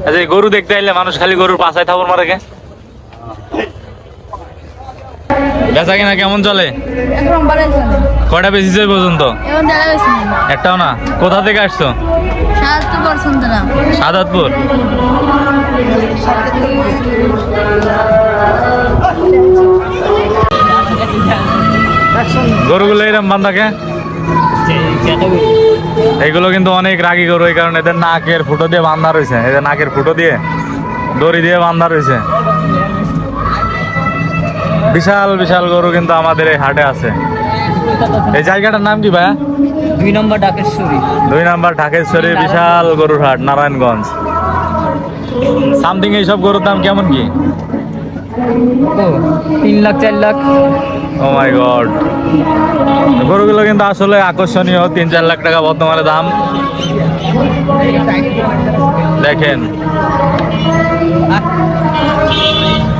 আচ্ছা, গরু দেখতে আইলে মানুষ খালি গরুর পাছায় থাপড় মারে কে? বেচা কিনা কেমন চলে? কয়টা বেশি পর্যন্ত? একটাও না। কোথা থেকে আসছো? সাদাতপুর। গরুগুলো এরম বান্ধাকে, এইগুলো কিন্তু অনেক রাগী গরু, এই কারণে এদের নাকের ফুটো দিয়ে বান্ধা রয়েছে। এদের নাকের ফুটো দিয়ে দড়ি দিয়ে বান্ধা রয়েছে। বিশাল বিশাল গরু কিন্তু আমাদের এই হাটে আছে। এই জায়গাটার নাম কি ভাইয়া? 2 নম্বর ঢাকেশ্বরী। 2 নম্বর ঢাকেশ্বরী বিশাল গরুর হাট, নারায়ণগঞ্জ। সামথিং এইসব গরুর দাম কেমন কি? 3 লাখ 4 লাখ। ও মাই গড, গরুগুলো কিন্তু আসলে আকর্ষণীয়। 3-4 লাখ টাকা বর্তমানে দাম। দেখেন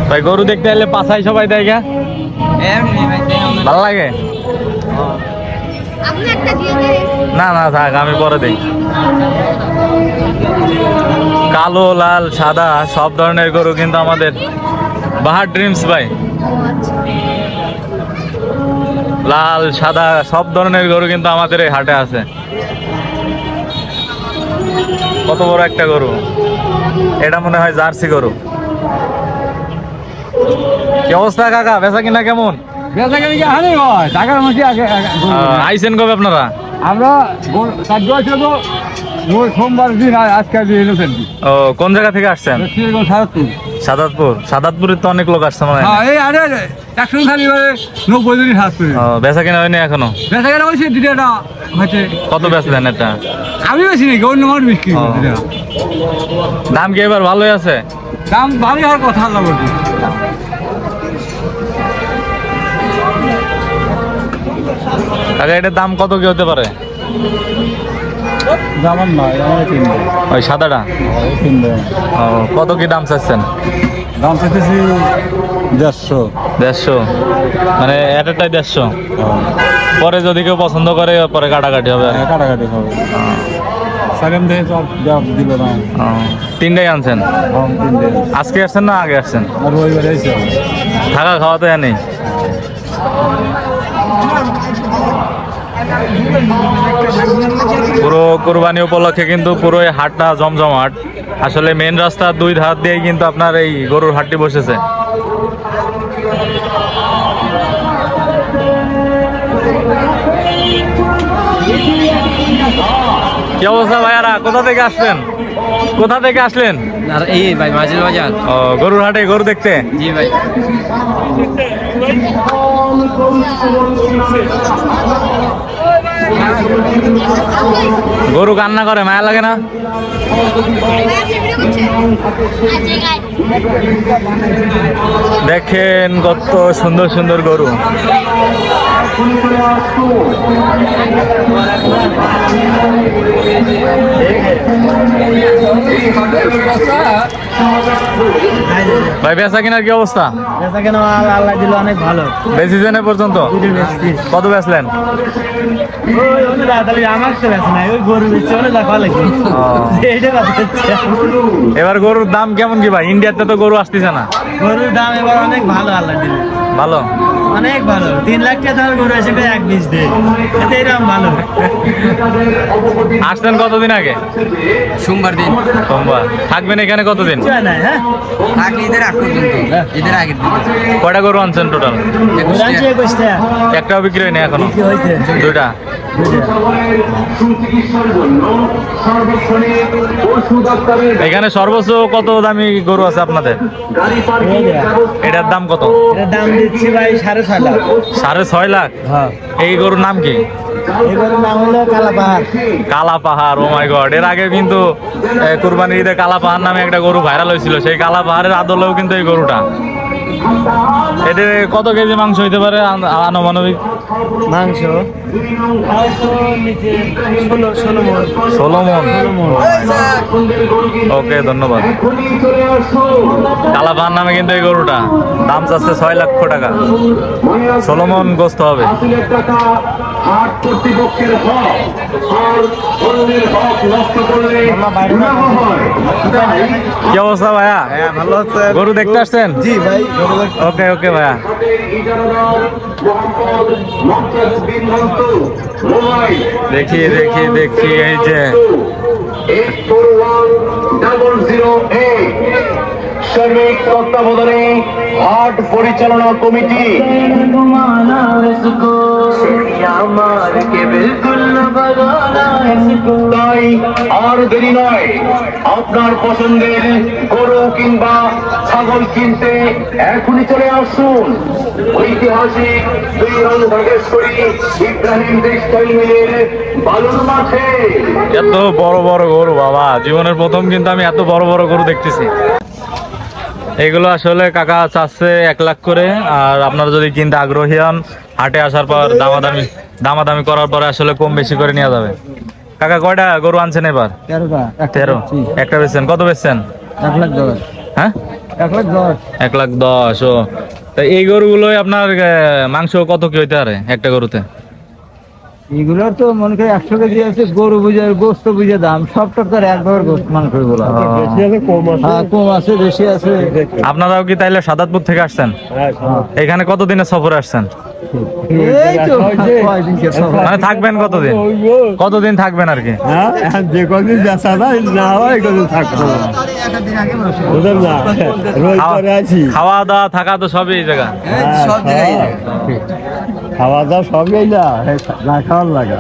ভাই, গরু দেখতে এলে পাছায় সবাই দেয় গা, ভালো লাগে না? না থাক, আমি পরে দিই। কালো, লাল, সাদা সব ধরনের গরু কিন্তু আমাদের বাহার ড্রিমস ভাই। লাল, সাদা সব ধরনের গরু কিন্তু আমাদের এই হাটে আছে। কত বড় একটা গরু! এটা মনে হয় জার্সি গরু। কি অবস্থা কাকা, বেচা কিনা কেমন? আইসেন কবে আপনারা? আমরা সোমবার দিন আজকে ও, কোন জায়গা থেকে আসছেন? সাদাতপুর। সাদাতপুরে তো অনেক লোক আসছে মনে হয়। বেচা কিনা হয়নি এখনো? কত বেচলেন এটা? আমি বেশি নাকি অন্য মানুষ বিক্রি। দাম কি এবার ভালোই আছে? দাম ভালোই হওয়ার কথা আল্লাহ বলছি। কাকা, এটার দাম কত কি হতে পারে? ওই সাদাটা কত কি দাম চাচ্ছেন? দাম চাইতেছি 150। 150 মানে এটাই 150? পরে যদি কেউ পছন্দ করে পরে কাটাকাটি হবে। কাটাকাটি হবে। দিল না। তিনটাই আনছেন? আজকে আসছেন না আগে আসছেন? থাকা খাওয়া তো নেই। পুরো কুরবানি উপলক্ষে কিন্তু পুরো এই হাটটা জমজমাট। আসলে মেন রাস্তার 2 ধার দিয়ে কিন্তু আপনার এই গরুর হাটটি বসেছে। কি অবস্থা ভাইয়ারা, কোথা থেকে আসলেন? কোথা থেকে আসলেন? এই ভাই মাঝিল বাজার। ও, গরুর হাটে গরু দেখতে? জি ভাই। গরু কান্না করে, মায়া লাগে না? দেখেন কত সুন্দর সুন্দর গরু। ভাই বেচা কেনার কি অবস্থা? বেচা কেনা আল্লাহ দিল অনেক ভালো। বেচেছেন এ পর্যন্ত? কত বেচলেন? এবার গরুর দাম কেমন কি ভাই? ইন্ডিয়াতে তো গরু আসতেছে না। গরুর দাম এবার অনেক ভালো আল্লাহ দিল। ভালো, অনেক ভালো। 3 লাখ টাকা দামের গরু এসে 1-20 দেয়, এতে এরকম ভালো। আসছেন কতদিন আগে? সোমবার দিন। সোমবার। থাকবেন এখানে কতদিন? হ্যাঁ, ঈদের আগ পর্যন্ত। ঈদের আগের দিন। কয়টা গরু আনছেন টোটাল? একটাও বিক্রি হয়নি এখনো? 2টা। এখানে সর্বোচ্চ কত দামি গরু আছে আপনাদের? এটার দাম কত? এটার দাম দিচ্ছি ভাই 6.5 লাখ। 6.5 লাখ? হ্যাঁ। এই গরুর নাম কি? এই গরুর নাম হলো কালা পাহাড়। কালা পাহাড়। ও মাই গড, এর আগে কিন্তু কুরবানির ঈদে কালা পাহাড় নামে একটা গরু ভাইরাল হয়েছিল। সেই কালা পাহাড়ের আদলেও কিন্তু এই গরুটা। এটা কত কেজি মাংস হইতে পারে আনুমানবিক? মাংস 16 মন। ওকে, ধন্যবাদ। কালাপাহাড় নামে কিন্তু এই গরুটা দাম চাচ্ছে 6 লক্ষ টাকা। 16 মন গোস্ত হবে। কি অবস্থা ভাইয়া? ভালো আছে। গরু দেখতে আসছেন? জি ভাই, ওকে ওকে ভাইয়া। দেখি দেখি দেখি, এই যে শ্রমিক তত্ত্বাবধানে হাট পরিচালনা কমিটি তাই আর দেরি নয়, আপনার পছন্দের গরু কিংবা ছাগল কিনতে এখনই চলে আসুন ঐতিহাসিক 2 নং ভাগেশ্বরী ইব্রাহিম টেক্সটাইল মিলের বালুর মাঠে। এত বড় বড় গরু বাবা, জীবনের প্রথম কিন্তু আমি এত বড় বড় গরু দেখতেছি। এগুলো আসলে কাকা চাচ্ছে 1 লাখ করে। আর আপনারা যদি কিনতে আগ্রহী হন, হাটে আসার পর দামাদামি করার পরে আসলে কম বেশি করে নেওয়া যাবে। কাকা কয়টা গরু আনছেন এবার? 13। একটা বেচছেন? কত বেচছেন? 1,10,000। হ্যাঁ, 1,10,000। 1,10,000। ও, তা এই গরুগুলোই আপনার মাংস কত কি হইতে পারে একটা গরুতে? এগুলো তো মনে করি 100 কেজি আছে, গরু বুঝে গোস্ত বুঝে দাম সব টাকার একবার গোস্ত মাংস গুলো কম আছে বেশি আছে। আপনারাও কি তাইলে সাদাতপুর থেকে আসছেন? এখানে কতদিনের সফরে আসছেন? এই তো কয়দিনকে সব মানে থাকবেন কতদিন? কতদিন থাকবেন আর কি? যে কদিন বেচা না হয় কদিন থাকবো। বুঝলেন না, রোজগারে আছি, খাওয়া দাওয়া থাকা তো সবই এই জায়গা। খাওয়া দাওয়া সবই না খাওয়ার লাগা।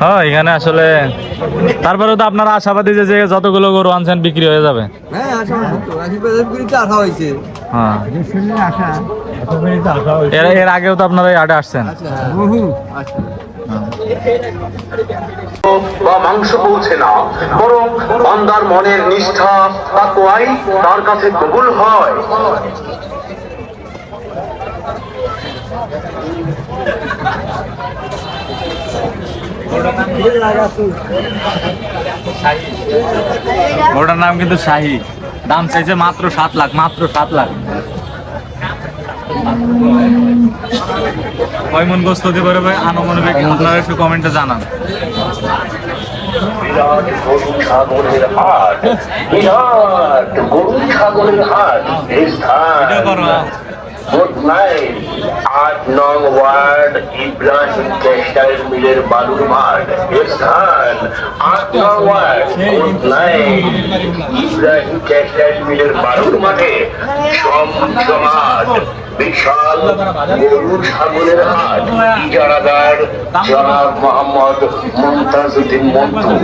হ্যাঁ, এখানে আসলে তারপরে তো আপনারা আশাবাদী যে যতগুলো গরু আনছেন বিক্রি হয়ে যাবে। হ্যাঁ, এর আগেও তো আপনারা এই হাটে আসছেন। বা মাংস পৌঁছে না, বরং বান্দার মনের নিষ্ঠা তাকওয়াই তার কাছে কবুল হয়। ওটার নাম কিন্তু শাহী। দাম চাইছে মাত্র 7 লাখ, মাত্র 7 লাখ। কয় মন গোস্ত দিতে পারবে আনুমানিক আপনারা একটু কমেন্টে জানান। বিরাট গরু ছাগলের হাট, বিরাট গরু ছাগলের হাট। এই স্থান এটা করো। বদলাইন 8 নং ওয়ার্ড ইব্রাহিম টেক্সটাইল মিলের বালুর মাঠ। এই স্থান 8 নং ওয়ার্ড বদলাইন ইব্রাহিম টেক্সটাইল মিলের বালুর মাঠে জমজমাট বিশাল গরু ছাগলের হাট। ইজারাদার জনাব মোহাম্মদ মুমতাজউদ্দিন মন্টু।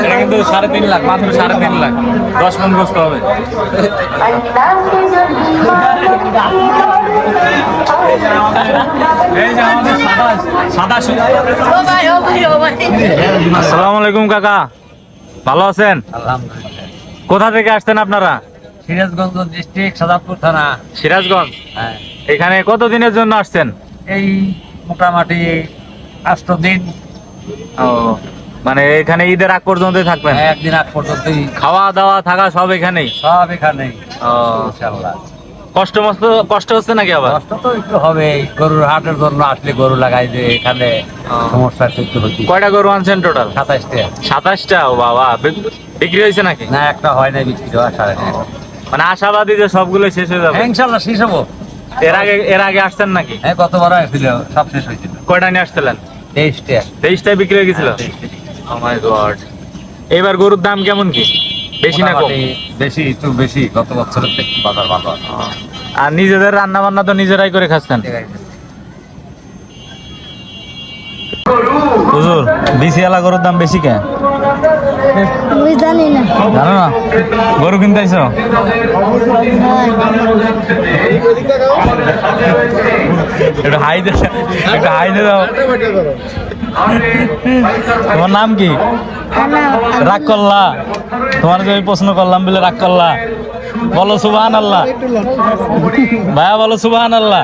এটা কিন্তু 3.5 লাখ, মাত্র 3.5 লাখ। 10 মন গোস্ত হবে। আসসালামু আলাইকুম কাকা, ভালো আছেন? কোথা থেকে আসছেন আপনারা? সিরাজগঞ্জ ডিস্ট্রিক্ট, সাদাতপুর থানা। সিরাজগঞ্জ। হ্যাঁ, এখানে কত দিনের জন্য আসছেন? এই মোটামুটি 8 দিন। ও, মানে এখানে ঈদের আগ পর্যন্ত থাকবেন? একদিন আগ পর্যন্তই খাওয়া দাওয়া থাকা সব এখানেই? সব এখানেই ও, ইনশাআল্লাহ। কষ্ট হচ্ছে নাকি আবার? কষ্ট তো একটু হবে, গরুর হাটের জন্য আসলে গরু লাগাই যে এখানে সমস্যা একটু হচ্ছে। কয়টা গরু আনছেন টোটাল? 27টা। 27টা? ও বাবা, বিক্রি হয়েছে নাকি? না, একটা হয় নাই বিক্রি হওয়া, 9.5। মানে আশাবাদী যে সবগুলো শেষ হয়ে যাবে? ইনশাআল্লাহ শেষ হবো। এর আগে আসছেন নাকি? হ্যাঁ, গতবার আসছিল, সব শেষ হয়েছিল। কয়টা নিয়ে আসছিলেন? 23টা। 23টায় বিক্রি হয়ে গেছিল? ও মাই গড। এবার গরুর দাম কেমন কি, বেশি না কম? মোটামুটি বেশি, একটু বেশি। গত বছরের থেকে বাজার ভালো আছে। আর নিজেদের রান্না বান্না তো নিজেরাই করে খাচ্ছেন? হুজুর, বিসিয়ালা গরুর দাম বেশি কে? জানি না। জানো না? গরু কিনতে আইছো? একটু হাই দে দাও। তোমার নাম কি? রাগ করলা? তোমার যে আমি প্রশ্ন করলাম বলে রাগ করলা? বলো সুবহান আল্লাহ। ভাইয়া বলো সুবহান আল্লাহ।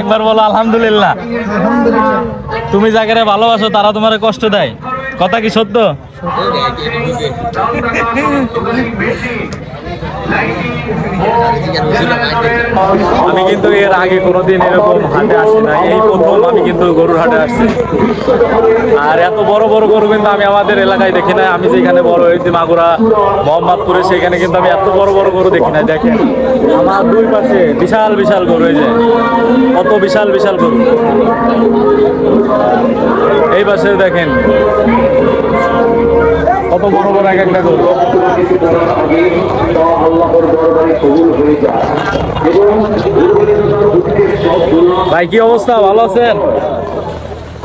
একবার বলো আলহামদুলিল্লাহ। তুমি যাকে ভালোবাসো তারা তোমার কষ্ট দেয়, কথা কি সত্য? আমি কিন্তু এর আগে কোনোদিন এরকম হাটে আসি না, এই প্রথম আমি কিন্তু গরুর হাটে আসছি। আর এত বড় বড় গরু কিন্তু আমি আমাদের এলাকায় দেখি না। আমি যেখানে বড় হয়েছি মাগুরা মোহাম্মদপুরে, সেখানে কিন্তু আমি এত বড় বড় গরু দেখি না। দেখেন আমার দুই পাশে বিশাল বিশাল গরু, এই যে কত বিশাল বিশাল গরু। এই পাশে দেখেন কত বড় বড় এক একটা গরু। ভাই কি অবস্থা, ভালো আছেন?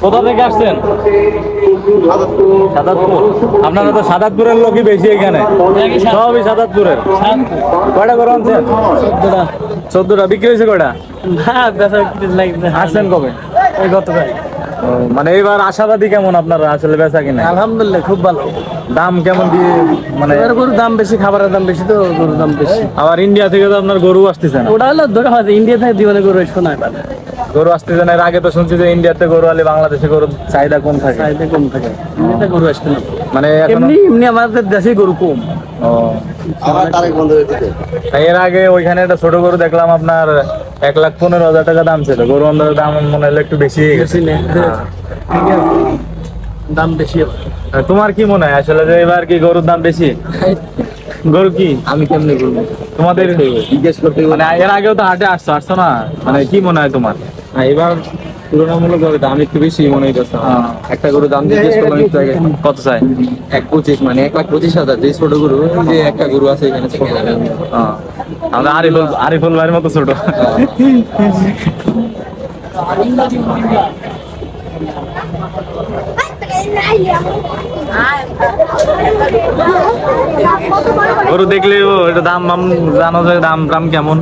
কোথা থেকে আসছেন? সাদাতপুর। আপনারা তো সাদাতপুরের লোকই বেশি এখানে, সবই সাদাতপুরের। কয়টা গরু আনছেন? 14টা। বিক্রি হয়েছে কয়টা? আসছেন কবে? গতকাল। মানে এবার আশাবাদী কেমন আপনারা আসলে বেচা কিনা? আলহামদুলিল্লাহ খুব ভালো। দাম কেমন দিয়ে মানে? গরুর দাম বেশি, খাবারের দাম বেশি, তো গরুর দাম বেশি। আবার ইন্ডিয়া থেকে তো আপনার গরু আসতেছে না। ওটা হলো ধরে হয় ইন্ডিয়া থেকে জীবনে গরু শোনায় পারে, গরু আসতেছে না। এর আগে তো শুনছি যে ইন্ডিয়াতে গরু আলে বাংলাদেশে গরুর চাহিদা কম থাকে। চাহিদা কম থাকে, ইন্ডিয়াতে গরু আসবে না। মানে এখনো- এমনি এমনি আমাদের দেশে গরু কম। ও। এর আগে ওইখানে একটা ছোট গরু দেখলাম আপনার 1,15,000 টাকা দাম ছিল। গরু অন্যের দাম মনে হলো একটু বেশি হয়ে গেছে। বেশি নেই, ঠিক আছে, দাম বেশি হবে। তোমার কি মনে হয় আসলে যে এবার কি গরুর দাম বেশি? গরু কি আমি কেমনি বলবো, তোমাদের জিজ্ঞেস করতে মানে এর আগেও তো হাটে আসছো না? মানে কি মনে হয় তোমার? এবার তুলনামূলকভাবে দাম একটু বেশি মনে হইতেছে। একটা গরু দাম জিজ্ঞেস করলাম একটু আগে, কত চাই? 1,25,000, মানে 1,25,000। যে ছোট গরু, ওই যে একটা গরু আছে এখানে ছোট, আমরা আরিফুল ভাইয়ের মতো ছোট। গরু দেখলে এটা দাম জানো যে দাম দাম কেমন?